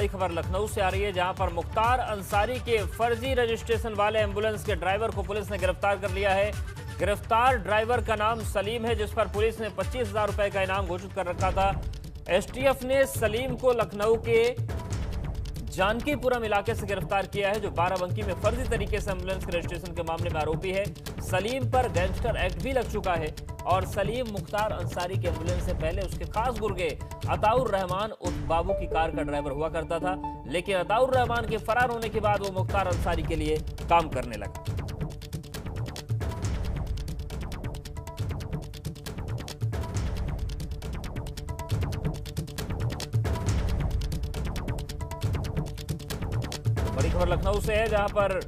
बड़ी खबर लखनऊ से आ रही है, जहां पर मुख्तार अंसारी के फर्जी रजिस्ट्रेशन वाले एम्बुलेंस के ड्राइवर को पुलिस ने गिरफ्तार कर लिया है। गिरफ्तार ड्राइवर का नाम सलीम है, जिस पर पुलिस ने 25,000 रुपए का इनाम घोषित कर रखा था। एसटीएफ ने सलीम को लखनऊ के जानकीपुरम इलाके से गिरफ्तार किया है, जो बाराबंकी में फर्जी तरीके से एम्बुलेंस के रजिस्ट्रेशन के मामले में आरोपी है। सलीम पर गैंगस्टर एक्ट भी लग चुका है और सलीम मुख्तार अंसारी के एम्बुलेंस से पहले उसके खास गुर्गे अताउर रहमान उर्फ बाबू की कार का ड्राइवर हुआ करता था, लेकिन अताउर रहमान के फरार होने के बाद वो मुख्तार अंसारी के लिए काम करने लगा। बड़ी खबर लखनऊ से है, जहां पर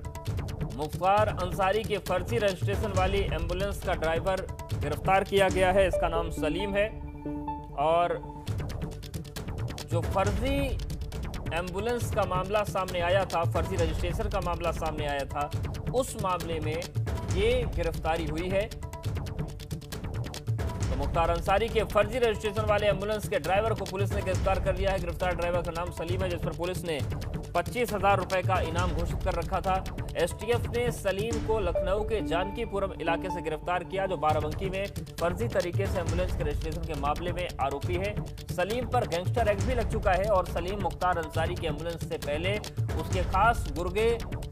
मुख्तार अंसारी के फर्जी रजिस्ट्रेशन वाली एम्बुलेंस का ड्राइवर गिरफ्तार किया गया है। इसका नाम सलीम है और जो फर्जी एम्बुलेंस का मामला सामने आया था, फर्जी रजिस्ट्रेशन का मामला सामने आया था, उस मामले में ये गिरफ्तारी हुई है। तो मुख्तार अंसारी के फर्जी रजिस्ट्रेशन वाले एम्बुलेंस के ड्राइवर को पुलिस ने गिरफ्तार कर लिया है। गिरफ्तार ड्राइवर का नाम सलीम है, जिस पर पुलिस ने 25,000 रुपए का इनाम घोषित कर रखा था। एसटीएफ ने सलीम को लखनऊ के जानकीपुरम इलाके से गिरफ्तार किया, जो बाराबंकी में फर्जी तरीके से एम्बुलेंस के रजिस्ट्रेशन के मामले में आरोपी है। सलीम पर गैंगस्टर एक्ट भी लग चुका है और सलीम मुख्तार अंसारी के एम्बुलेंस से पहले उसके खास गुर्गे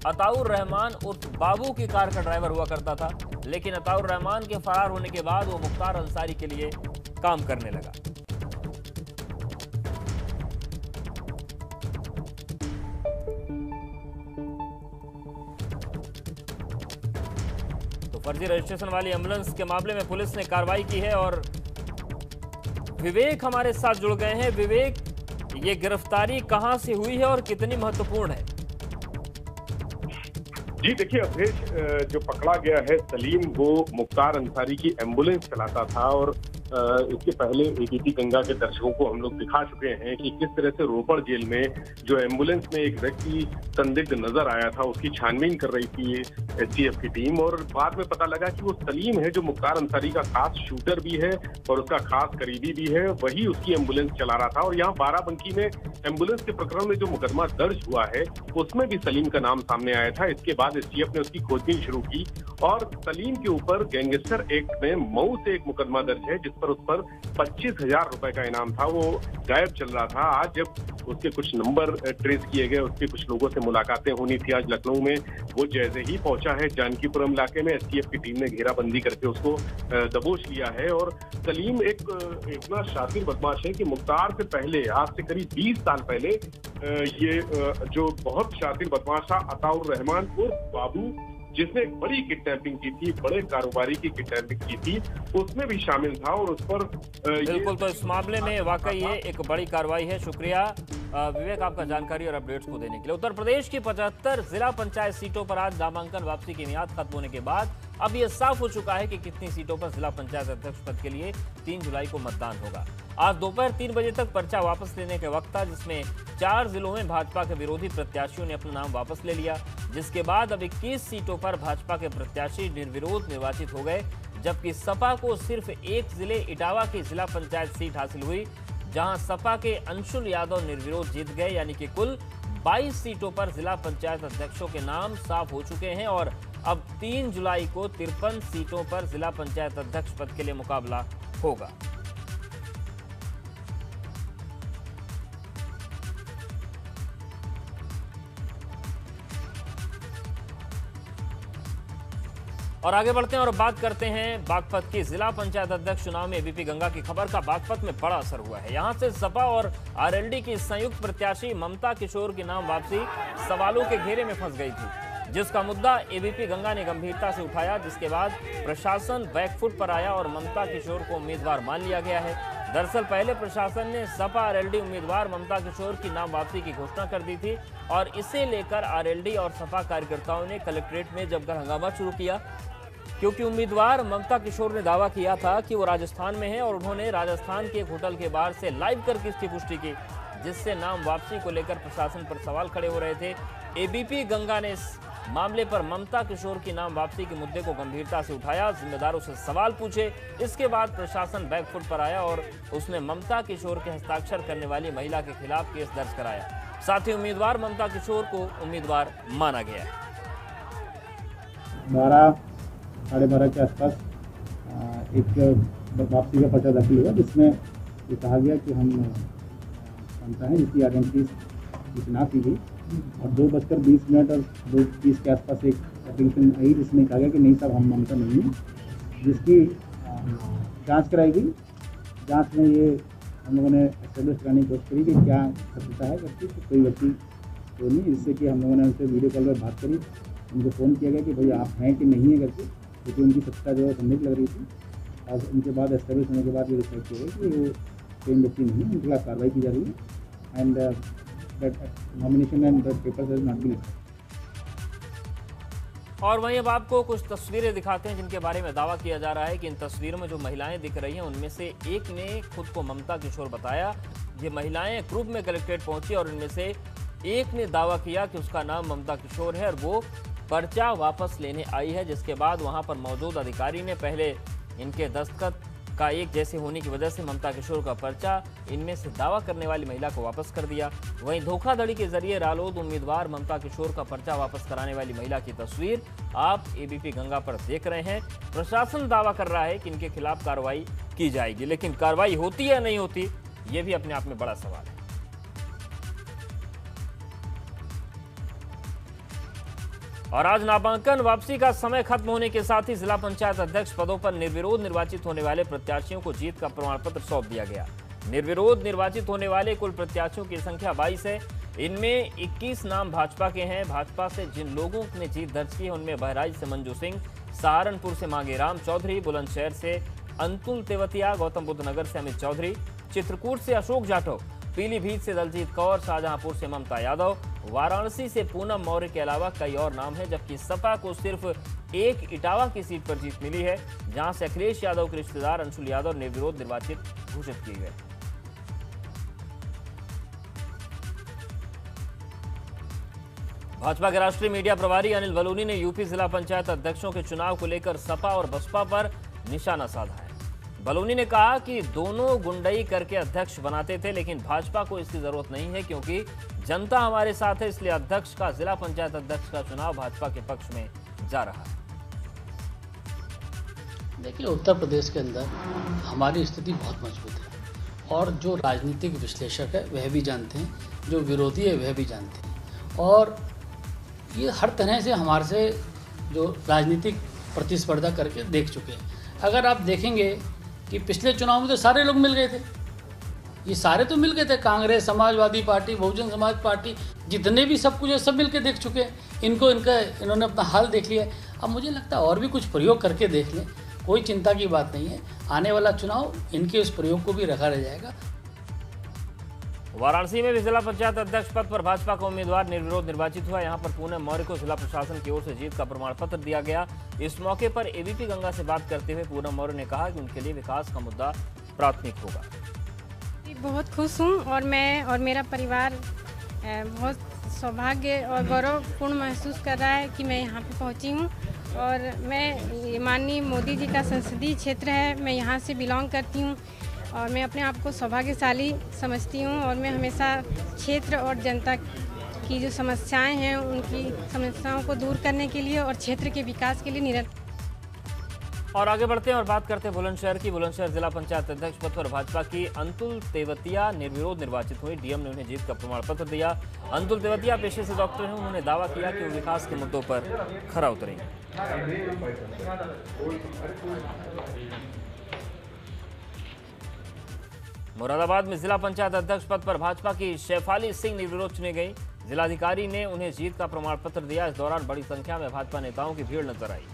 अताउर रहमान उर्फ बाबू की कार का ड्राइवर हुआ करता था, लेकिन अताउर रहमान के फरार होने के बाद वो मुख्तार अंसारी के लिए काम करने लगा। तो फर्जी रजिस्ट्रेशन वाली एम्बुलेंस के मामले में पुलिस ने कार्रवाई की है और विवेक हमारे साथ जुड़ गए हैं। विवेक, ये गिरफ्तारी कहां से हुई है और कितनी महत्वपूर्ण है? जी देखिए अवधेश, जो पकड़ा गया है सलीम, वो मुख्तार अंसारी की एम्बुलेंस चलाता था और इसके पहले एबीपी गंगा के दर्शकों को हम लोग दिखा चुके हैं कि किस तरह से रोपड़ जेल में जो एम्बुलेंस में एक व्यक्ति संदिग्ध नजर आया था, उसकी छानबीन कर रही थी एसटीएफ की टीम और बाद में पता लगा कि वो सलीम है, जो मुख्तार अंसारी का खास शूटर भी है और उसका खास करीबी भी है, वही उसकी एम्बुलेंस चला रहा था। और यहाँ बाराबंकी में एम्बुलेंस के प्रकरण में जो मुकदमा दर्ज हुआ है उसमें भी सलीम का नाम सामने आया था। इसके बाद एसटीएफ ने उसकी खोजबीन शुरू की और सलीम के ऊपर गैंगस्टर एक्ट में मऊ से एक मुकदमा दर्ज है, जिस पर उस पर 25,000 रुपए का इनाम था। वो गायब चल रहा था। आज जब उसके कुछ नंबर ट्रेस किए गए, उसके कुछ लोगों से मुलाकातें होनी थी आज लखनऊ में, वो जैसे ही पहुंचा है जानकीपुरम इलाके में, एसटीएफ की टीम ने घेराबंदी करके उसको दबोच लिया है। और सलीम एक इतना शातिर बदमाश है कि मुख्तार से पहले, आज से करीब 20 साल पहले, ये जो बहुत शातिर बदमाश था अताउर रहमान उर्फ बाबू, जिसने एक बड़ी किडनैपिंग की थी, बड़े कारोबारी की किडनैपिंग की थी, उसमें भी शामिल था और उस पर बिल्कुल। तो इस मामले में वाकई ये एक बड़ी कार्रवाई है। शुक्रिया विवेक आपका जानकारी और अपडेट्स को देने के लिए। उत्तर प्रदेश की 75 जिला पंचायत सीटों पर आज नामांकन वापसी की मियाद खत्म होने के बाद अब यह साफ हो चुका है कि कितनी सीटों पर जिला पंचायत अध्यक्ष पद के लिए 3 जुलाई को मतदान होगा। आज दोपहर 3 बजे तक पर्चा वापस लेने के वक्त था, जिसमें 4 जिलों में भाजपा के विरोधी प्रत्याशियों ने अपना नाम वापस ले लिया, जिसके बाद अब 21 सीटों पर भाजपा के प्रत्याशी निर्विरोध निर्वाचित हो गए, जबकि सपा को सिर्फ एक जिले इटावा की जिला पंचायत सीट हासिल हुई, जहां सपा के अंशुल यादव निर्विरोध जीत गए। यानी कि कुल 22 सीटों पर जिला पंचायत अध्यक्षों के नाम साफ हो चुके हैं और अब 3 जुलाई को 53 सीटों पर जिला पंचायत अध्यक्ष पद के लिए मुकाबला होगा। और आगे बढ़ते हैं और बात करते हैं बागपत की। जिला पंचायत अध्यक्ष चुनाव में एबीपी गंगा की खबर का बागपत में बड़ा असर हुआ है। यहां से सपा और आरएलडी की संयुक्त प्रत्याशी ममता किशोर की नाम वापसी सवालों के घेरे में फंस गई थी, जिसका मुद्दा एबीपी गंगा ने गंभीरता से उठाया, जिसके बाद प्रशासन बैकफुट पर आया और ममता किशोर को उम्मीदवार मान लिया गया है। दरअसल पहले प्रशासन ने सपा आरएलडी उम्मीदवार ममता किशोर की नाम वापसी की घोषणा कर दी थी और इसे लेकर आरएलडी और सपा कार्यकर्ताओं ने कलेक्ट्रेट में जमकर हंगामा शुरू किया, क्योंकि उम्मीदवार ममता किशोर ने दावा किया था कि वो राजस्थान में है और उन्होंने राजस्थान के एक होटल के बाहर से लाइव करके इसकी पुष्टि की, जिससे नाम वापसी को लेकर प्रशासन पर सवाल खड़े हो रहे थे। एबीपी गंगा ने इस मामले पर ममता किशोर की नाम वापसी के मुद्दे को गंभीरता से उठाया, जिम्मेदारों से सवाल पूछे। इसके बाद प्रशासन बैकफुट पर आया और उसने ममता किशोर के हस्ताक्षर करने वाली महिला के खिलाफ केस दर्ज कराया। साथ ही उम्मीदवार ममता किशोर को उम्मीदवार माना गया है। 12-12:30 के आसपास एक वापसी का पर्चा दाखिल हुआ, जिसमें ये कहा गया कि हम ममता हैं जिसकी आइडेंटिटी की शिनाख्त की गई, और 2:20 और 2:30 के आसपास एक एप्लीकेशन आई जिसमें कहा गया कि नहीं साहब हम ममता नहीं हैं, जिसकी जांच कराई गई। जांच में ये हम लोगों ने एस्टेब्लिश कराने की कोशिश करी कि क्या सत्यता है, करके तो कोई व्यक्ति तो नहीं, जिससे कि हम लोगों ने उनसे वीडियो कॉल पर बात करी, उनको फ़ोन किया गया कि भैया आप हैं कि नहीं है करके, क्योंकि उनकी सत्यता जो है संदिग्ध लग रही थी। और उनके बाद एस्टेब्लिश होने के बाद ये डिसाइड किया गया कि वो सेम व्यक्ति नहीं है, उनके खिलाफ कार्रवाई की जा रही है and that nomination and that papers has not been. और वहीं अब आपको कुछ तस्वीरें दिखाते हैं जिनके बारे में दावा किया जा रहा है कि इन तस्वीरों में जो महिलाएं दिख रही हैं उनमें से एक ने खुद को ममता किशोर बताया। ये महिलाएं ग्रुप में कलेक्ट्रेट पहुंची और इनमें से एक ने दावा किया कि उसका नाम ममता किशोर है और वो पर्चा वापस लेने आई है, जिसके बाद वहां पर मौजूद अधिकारी ने पहले इनके दस्तखत का एक जैसे होने की वजह से ममता किशोर का पर्चा इनमें से दावा करने वाली महिला को वापस कर दिया। वहीं धोखाधड़ी के जरिए रालोद उम्मीदवार ममता किशोर का पर्चा वापस कराने वाली महिला की तस्वीर आप एबीपी गंगा पर देख रहे हैं। प्रशासन दावा कर रहा है कि इनके खिलाफ कार्रवाई की जाएगी, लेकिन कार्रवाई होती या नहीं होती ये भी अपने आप में बड़ा सवाल है। और आज नामांकन वापसी का समय खत्म होने के साथ ही जिला पंचायत अध्यक्ष पदों पर निर्विरोध निर्वाचित होने वाले प्रत्याशियों को जीत का प्रमाण पत्र सौंप दिया गया। निर्विरोध निर्वाचित होने वाले कुल प्रत्याशियों की संख्या 22 है। इनमें 21 नाम भाजपा के हैं। भाजपा से जिन लोगों ने जीत दर्ज की है उनमें बहराइच से मंजू सिंह, सहारनपुर से मांगेराम चौधरी, बुलंदशहर से अंतुल तेवतिया, गौतम बुद्ध नगर से अमित चौधरी, चित्रकूट से अशोक जाटव, पीलीभीत से दलजीत कौर, शाहजहांपुर से ममता यादव, वाराणसी से पूनम मौर्य के अलावा कई और नाम हैं। जबकि सपा को सिर्फ एक इटावा की सीट पर जीत मिली है, जहां से अखिलेश यादव के रिश्तेदार अंशुल यादव निर्विरोध निर्वाचित घोषित किए गए। भाजपा के राष्ट्रीय मीडिया प्रभारी अनिल बलूनी ने यूपी जिला पंचायत अध्यक्षों के चुनाव को लेकर सपा और बसपा पर निशाना साधा है। बलूनी ने कहा कि दोनों गुंडई करके अध्यक्ष बनाते थे, लेकिन भाजपा को इसकी जरूरत नहीं है क्योंकि जनता हमारे साथ है, इसलिए अध्यक्ष का, जिला पंचायत अध्यक्ष का चुनाव भाजपा के पक्ष में जा रहा है। देखिए, उत्तर प्रदेश के अंदर हमारी स्थिति बहुत मजबूत है और जो राजनीतिक विश्लेषक है वह भी जानते हैं, जो विरोधी है वह भी जानते हैं, और ये हर तरह से हमारे से जो राजनीतिक प्रतिस्पर्धा करके देख चुके हैं। अगर आप देखेंगे कि पिछले चुनाव में तो सारे लोग मिल गए थे, ये सारे तो मिल गए थे, कांग्रेस, समाजवादी पार्टी, बहुजन समाज पार्टी, जितने भी सब कुछ है सब मिल के देख चुके हैं। इन्होंने अपना हाल देख लिया। अब मुझे लगता है और भी कुछ प्रयोग करके देख लें, कोई चिंता की बात नहीं है। आने वाला चुनाव इनके उस प्रयोग को भी रखा रह जाएगा। वाराणसी में भी जिला पंचायत अध्यक्ष पद पर भाजपा का उम्मीदवार निर्विरोध निर्वाचित हुआ। यहां पर पूनम मौर्य को जिला प्रशासन की ओर से जीत का प्रमाण पत्र दिया गया। इस मौके पर एबीपी गंगा से बात करते हुए पूनम मौर्य ने कहा कि उनके लिए विकास का मुद्दा प्राथमिक होगा। बहुत खुश हूं और मैं और मेरा परिवार बहुत सौभाग्य और गौरवपूर्ण महसूस कर रहा है कि मैं यहाँ पे पहुँची हूँ। और मैं माननीय मोदी जी का संसदीय क्षेत्र है, मैं यहाँ से बिलोंग करती हूँ और मैं अपने आप को सौभाग्यशाली समझती हूँ। और मैं हमेशा क्षेत्र और जनता की जो समस्याएं हैं उनकी समस्याओं को दूर करने के लिए और क्षेत्र के विकास के लिए निरंतर। और आगे बढ़ते हैं और बात करते हैं बुलंदशहर की। बुलंदशहर जिला पंचायत अध्यक्ष पद पर भाजपा की अंतुल तेवतिया निर्विरोध निर्वाचित हुई। डीएम ने उन्हें जीत का प्रमाण पत्र दिया। अंतुल तेवतिया पेशे से डॉक्टर हैं। उन्होंने दावा किया कि वो विकास के मुद्दों पर खरा उतरेंगे। मुरादाबाद में जिला पंचायत अध्यक्ष पद पर भाजपा की शेफाली सिंह निर्विरोध चुनी गई। जिलाधिकारी ने उन्हें जीत का प्रमाण पत्र दिया। इस दौरान बड़ी संख्या में भाजपा नेताओं की भीड़ नजर आई।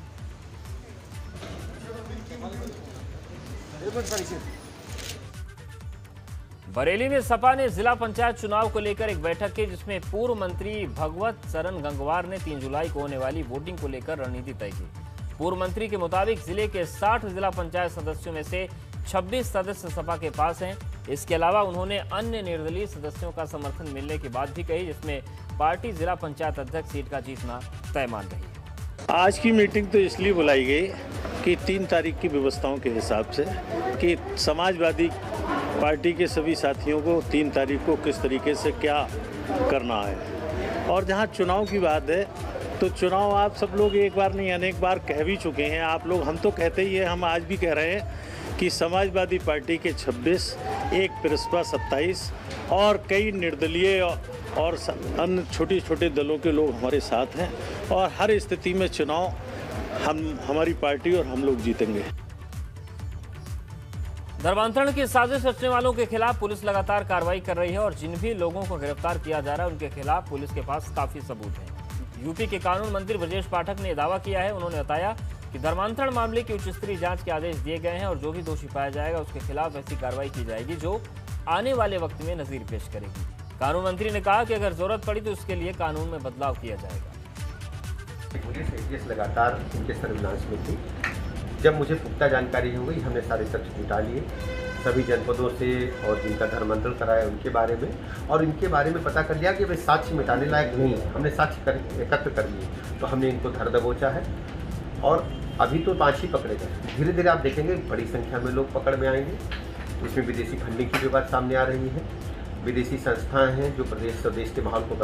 बरेली में सपा ने जिला पंचायत चुनाव को लेकर एक बैठक की, जिसमें पूर्व मंत्री भगवत सरन गंगवार ने 3 जुलाई को होने वाली वोटिंग को लेकर रणनीति तय की। पूर्व मंत्री के मुताबिक जिले के 60 जिला पंचायत सदस्यों में से 26 सदस्य सपा के पास हैं। इसके अलावा उन्होंने अन्य निर्दलीय सदस्यों का समर्थन मिलने की बात भी कही, जिसमें पार्टी जिला पंचायत अध्यक्ष सीट का जीतना तय मान रही है। आज की मीटिंग तो इसलिए बुलाई गई कि 3 तारीख की व्यवस्थाओं के हिसाब से कि समाजवादी पार्टी के सभी साथियों को 3 तारीख को किस तरीके से क्या करना है। और जहाँ चुनाव की बात है तो चुनाव आप सब लोग एक बार नहीं अनेक बार कह भी चुके हैं। आप लोग, हम तो कहते ही हैं, हम आज भी कह रहे हैं कि समाजवादी पार्टी के 26, एक प्रसपा 27 और कई निर्दलीय और अन्य छोटे छोटे दलों के लोग हमारे साथ हैं और हर स्थिति में चुनाव हमारी पार्टी और हम लोग जीतेंगे। धर्मांतरण की साजिश रचने वालों के खिलाफ पुलिस लगातार कार्रवाई कर रही है और जिन भी लोगों को गिरफ्तार किया जा रहा है उनके खिलाफ पुलिस के पास काफी सबूत हैं। यूपी के कानून मंत्री ब्रजेश पाठक ने दावा किया है। उन्होंने बताया कि धर्मांतरण मामले की उच्च स्तरीय जांच के आदेश दिए गए हैं और जो भी दोषी पाया जाएगा उसके खिलाफ ऐसी कार्रवाई की जाएगी जो आने वाले वक्त में नजीर पेश करेगी। कानून मंत्री ने कहा कि अगर जरूरत पड़ी तो उसके लिए कानून में बदलाव किया जाएगा। पुलिस एटीएस लगातार उनके सर्विलांस में थी। जब मुझे पुख्ता जानकारी हो गई, हमने सारे तथ्य जुटा लिए सभी जनपदों से और जिनका धर्मांतरण कराया उनके बारे में, और इनके बारे में पता कर लिया कि वे साक्ष्य मिटाने लायक नहीं है। हमने साक्ष्य एकत्र कर लिए, तो हमने इनको धर दबोचा है और अभी तो 5 ही पकड़े गए। धीरे धीरे आप देखेंगे बड़ी संख्या में लोग पकड़ में आएंगे। इसमें विदेशी फंडिंग की भी बात सामने आ रही है। विदेशी संस्थाएं हैं जो प्रदेश स्वदेश के माहौल को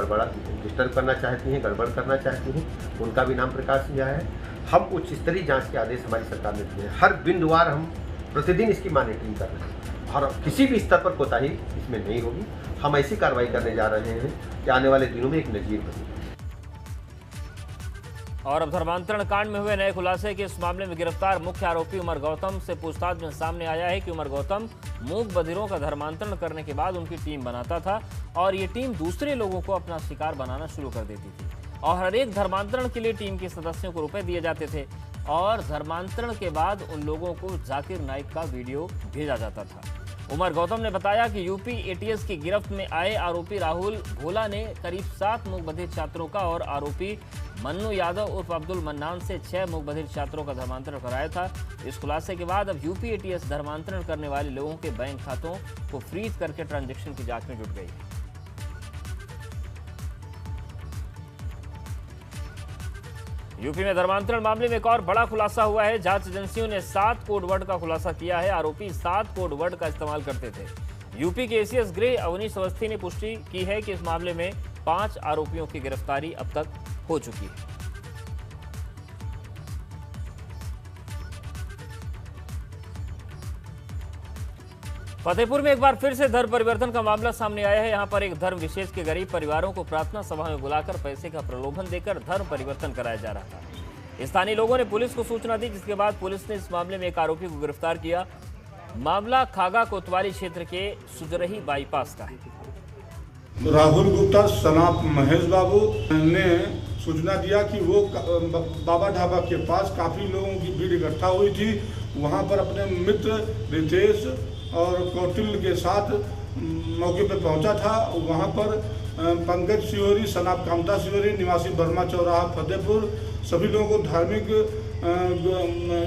डिस्टर्ब करना चाहती हैं, गड़बड़ करना चाहती हैं, उनका भी नाम प्रकाश में आया है। हम उच्च स्तरीय जांच के आदेश हमारी सरकार ने दिए हैं। हर बिंदुवार हम प्रतिदिन इसकी मॉनिटरिंग कर रहे हैं और किसी भी स्तर पर कोताही इसमें नहीं होगी। हम ऐसी कार्रवाई करने जा रहे हैं कि आने वाले दिनों में एक नजीर बने। और अब धर्मांतरण कांड में हुए नए खुलासे के इस मामले में गिरफ्तार मुख्य आरोपी उमर गौतम से पूछताछ में सामने आया है कि उमर गौतम मूक बधिरों का धर्मांतरण करने के बाद उनकी टीम बनाता था और ये टीम दूसरे लोगों को अपना शिकार बनाना शुरू कर देती थी और हर एक धर्मांतरण के लिए टीम के सदस्यों को रुपए दिए जाते थे और धर्मांतरण के बाद उन लोगों को जाकिर नाइक का वीडियो भेजा जाता था। उमर गौतम ने बताया कि यूपी एटीएस की गिरफ्त में आए आरोपी राहुल भोला ने करीब 7 मूक बधिर छात्रों का और आरोपी मन्नू यादव उर्फ अब्दुल मन्नान से 6 मूक बधिर छात्रों का धर्मांतरण कराया था। इस खुलासे के बाद अब यूपी एटीएस धर्मांतरण करने वाले लोगों के बैंक खातों को फ्रीज करके ट्रांजैक्शन की जांच में जुट गई। यूपी में धर्मांतरण मामले में एक और बड़ा खुलासा हुआ है। जांच एजेंसियों ने 7 कोड वर्ड का खुलासा किया है। आरोपी 7 कोड वर्ड का इस्तेमाल करते थे। यूपी के एसीएस गृह अवनीश अवस्थी ने पुष्टि की है कि इस मामले में 5 आरोपियों की गिरफ्तारी अब तक हो चुकी है। फतेहपुर में एक बार फिर से धर्म परिवर्तन का मामला सामने आया है। यहां पर एक धर्म विशेष के गरीब परिवारों को प्रार्थना सभा में बुलाकर पैसे का प्रलोभन देकर धर्म परिवर्तन कराया जा रहा था। स्थानीय लोगों ने पुलिस को सूचना दी, जिसके बाद पुलिस ने इस मामले में एक आरोपी को गिरफ्तार किया। मामला खागा कोतवाली क्षेत्र के सुजरही बाईपास का है। राहुल गुप्ता सनाप महेश बाबू ने सूचना दिया कि वो बाबा ढाबा के पास काफ़ी लोगों की भीड़ इकट्ठा हुई थी। वहाँ पर अपने मित्र रितेश और कौटिल्य के साथ मौके पर पहुंचा था। वहां पर पंकज सियोरी सनाप कामता सियोरी निवासी बर्मा चौराहा फतेहपुर सभी लोगों को धार्मिक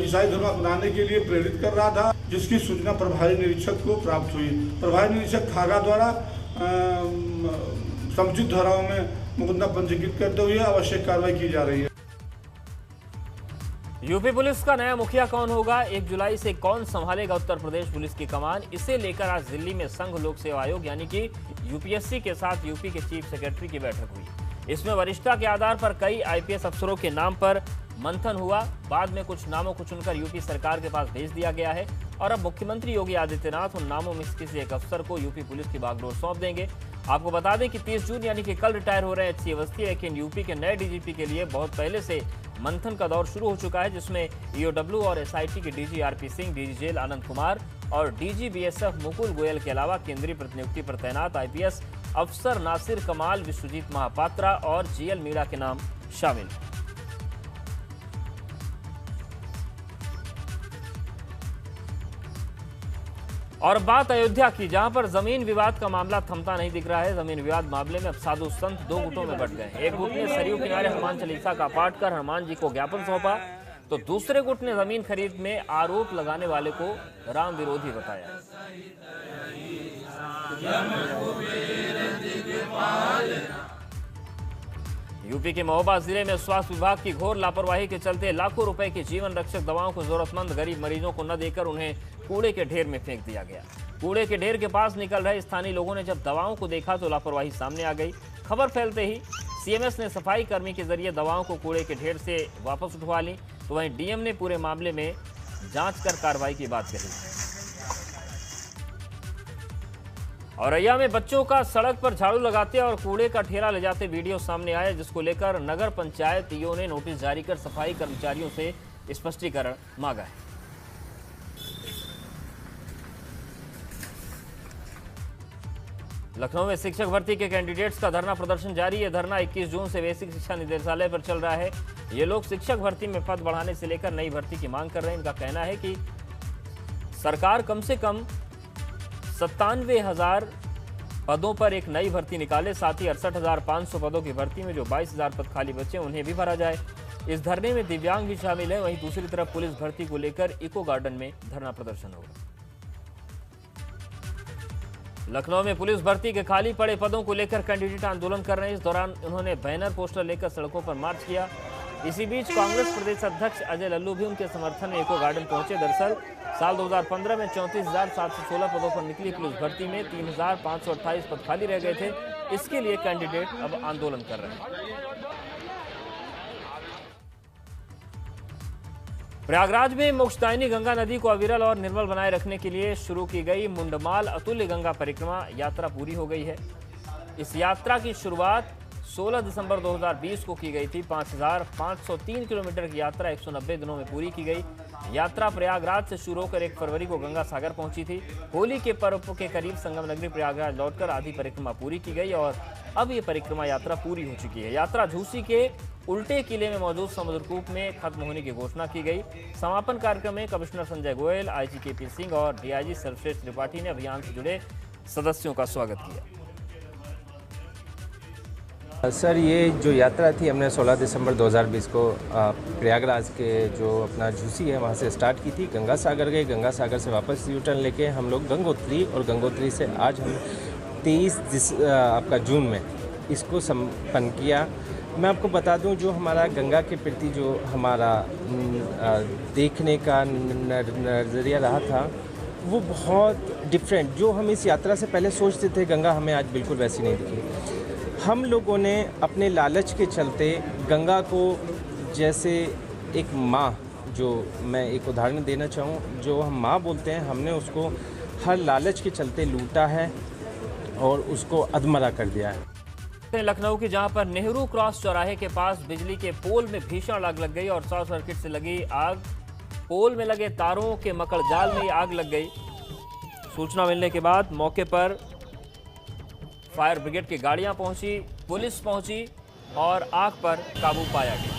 ईसाई धर्म अपनाने के लिए प्रेरित कर रहा था, जिसकी सूचना प्रभारी निरीक्षक को प्राप्त हुई। प्रभारी निरीक्षक खागा द्वारा समुचित धाराओं में मुकदमा पंजीकृत करते हुए आवश्यक कार्रवाई की जा रही है। यूपी पुलिस का नया मुखिया कौन होगा, 1 जुलाई से कौन संभालेगा उत्तर प्रदेश पुलिस की कमान, इसे लेकर आज दिल्ली में संघ लोक सेवा आयोग यानी कि यूपीएससी के साथ यूपी के चीफ सेक्रेटरी की बैठक हुई। इसमें वरिष्ठता के आधार पर कई आईपीएस अफसरों के नाम पर मंथन हुआ। बाद में कुछ नामों को चुनकर यूपी सरकार के पास भेज दिया गया है और अब मुख्यमंत्री योगी आदित्यनाथ उन नामों में किसी एक अफसर को यूपी पुलिस की बागडोर सौंप देंगे। आपको बता दें कि 30 जून यानी कि कल रिटायर हो रहे हैं एचसी अवस्थी, लेकिन यूपी के नए डीजीपी के लिए बहुत पहले से मंथन का दौर शुरू हो चुका है, जिसमें ईओडब्ल्यू और एसआईटी के DG RP Singh, DG jail Anand Kumar और डीजी बीएसएफ मुकुल गोयल के अलावा केंद्रीय प्रतिनियुक्ति पर तैनात आईपीएस अफसर नासिर कमाल, विश्वजीत महापात्रा और जीएल मीणा के नाम शामिल हैं। और बात अयोध्या की, जहां पर जमीन विवाद का मामला थमता नहीं दिख रहा है। जमीन विवाद मामले में अब साधु संत 2 गुटों में बंट गए। एक गुट ने सरयू किनारे हनुमान चालीसा का पाठ कर हनुमान जी को ज्ञापन सौंपा, तो दूसरे गुट ने जमीन खरीद में आरोप लगाने वाले को राम विरोधी बताया। यूपी के महोबा जिले में स्वास्थ्य विभाग की घोर लापरवाही के चलते लाखों रुपए की जीवन रक्षक दवाओं को जरूरतमंद गरीब मरीजों को न देकर उन्हें कूड़े के ढेर में फेंक दिया गया। कूड़े के ढेर के पास निकल रहे स्थानीय लोगों ने जब दवाओं को देखा तो लापरवाही सामने आ गई। खबर फैलते ही सीएमएस ने सफाई कर्मी के जरिए दवाओं को कूड़े के ढेर से वापस उठवा ली, तो वहीं डीएम ने पूरे मामले में जांच कर कार्रवाई की बात कही। औरैया में बच्चों का सड़क पर झाड़ू लगाते और कूड़े का ठेला ले जाते वीडियो सामने आया, जिसको लेकर नगर पंचायत ईओ ने नोटिस जारी कर सफाई कर्मचारियों से स्पष्टीकरण मांगा है। लखनऊ में शिक्षक भर्ती के कैंडिडेट्स का धरना प्रदर्शन जारी है। धरना 21 जून से बेसिक शिक्षा निदेशालय पर चल रहा है। ये लोग शिक्षक भर्ती में पद बढ़ाने से लेकर नई भर्ती की मांग कर रहे हैं। इनका कहना है कि सरकार कम से कम 97,000 पदों पर एक नई भर्ती निकाले, साथ ही 68,500 पदों की भर्ती में जो 22,000 पद खाली बचे उन्हें भी भरा जाए। इस धरने में दिव्यांग भी शामिल है। वहीं दूसरी तरफ पुलिस भर्ती को लेकर इको गार्डन में धरना प्रदर्शन होगा। लखनऊ में पुलिस भर्ती के खाली पड़े पदों को लेकर कैंडिडेट आंदोलन कर रहे हैं। इस दौरान उन्होंने बैनर पोस्टर लेकर सड़कों पर मार्च किया। इसी बीच कांग्रेस प्रदेश अध्यक्ष अजय लल्लू भी उनके समर्थन में इको गार्डन पहुंचे। दरअसल साल 2015 में 34,716 पदों पर निकली पुलिस भर्ती में 3,528 पद खाली रह गए थे। इसके लिए कैंडिडेट अब आंदोलन कर रहे हैं। प्रयागराज में मोक्षदायिनी गंगा नदी को अविरल और निर्मल बनाए रखने के लिए शुरू की गई मुंडमाल अतुल्य गंगा परिक्रमा यात्रा पूरी हो गई है। इस यात्रा की शुरुआत 16 दिसंबर 2020 को की गई थी। 5,503 किलोमीटर की यात्रा 190 दिनों में पूरी की गई। यात्रा प्रयागराज से शुरू होकर 1 फरवरी को गंगा सागर पहुंची थी। होली के पर्व के करीब संगम नगरी प्रयागराज लौटकर आधी परिक्रमा पूरी की गई और अब ये परिक्रमा यात्रा पूरी हो चुकी है। यात्रा झूसी के उल्टे किले में मौजूद समुद्रकूप में खत्म होने की घोषणा की गई। समापन कार्यक्रम में commissioner Sanjay Goyal, IG KP Singh और डीआईजी सर्वश्रेष्ठ त्रिपाठी ने अभियान से जुड़े सदस्यों का स्वागत किया। सर, ये जो यात्रा थी हमने 16 दिसंबर 2020 को प्रयागराज के जो अपना झूसी है वहाँ से स्टार्ट की थी। गंगा सागर गए, गंगा सागर से वापस यू टर्न लेके हम लोग गंगोत्री और गंगोत्री से आज हम 23 आपका जून में इसको संपन्न किया। मैं आपको बता दूं, जो हमारा गंगा के प्रति जो हमारा देखने का नज़रिया रहा था वो बहुत डिफरेंट। जो हम इस यात्रा से पहले सोचते थे गंगा हमें आज बिल्कुल वैसी नहीं दिखी। हम लोगों ने अपने लालच के चलते गंगा को जैसे एक माँ, जो मैं एक उदाहरण देना चाहूँ, जो हम माँ बोलते हैं, हमने उसको हर लालच के चलते लूटा है और उसको अधमरा कर दिया है। लखनऊ की जहां पर नेहरू क्रॉस चौराहे के पास बिजली के पोल में भीषण आग लग गई और शॉर्ट सर्किट से लगी आग पोल में लगे तारों के मकड़ जाल में आग लग गई। सूचना मिलने के बाद मौके पर फायर ब्रिगेड की गाड़ियां पहुंची, पुलिस पहुंची और आग पर काबू पाया गया।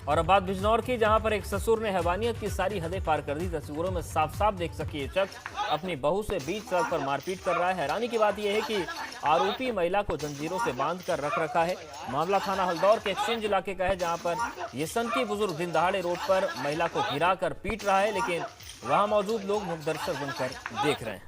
और अब बात बिजनौर की, जहां पर एक ससुर ने हैवानियत की सारी हदें पार कर दी। तस्वीरों में साफ साफ देख सकिए शख्स अपनी बहू से बीच सड़क पर मारपीट कर रहा है। हैरानी की बात यह है कि आरोपी महिला को जंजीरों से बांध कर रख रखा है। मामला थाना हल्दौर के एक्सचेंज इलाके का है, जहां पर ये सनकी बुजुर्ग दिन दहाड़े रोड पर महिला को गिरा कर पीट रहा है, लेकिन वहां मौजूद लोग मुख्य दर्शक बनकर देख रहे हैं।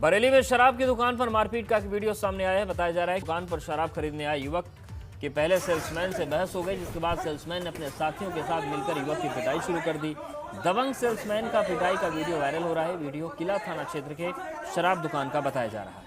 बरेली में शराब की दुकान पर मारपीट का वीडियो सामने आया है। बताया जा रहा है दुकान पर शराब खरीदने आए युवक के पहले सेल्समैन से बहस हो गई, जिसके बाद सेल्समैन ने अपने साथियों के साथ मिलकर युवक की पिटाई शुरू कर दी। दबंग सेल्समैन का पिटाई का वीडियो वायरल हो रहा है। वीडियो किला थाना क्षेत्र के शराब दुकान का बताया जा रहा है।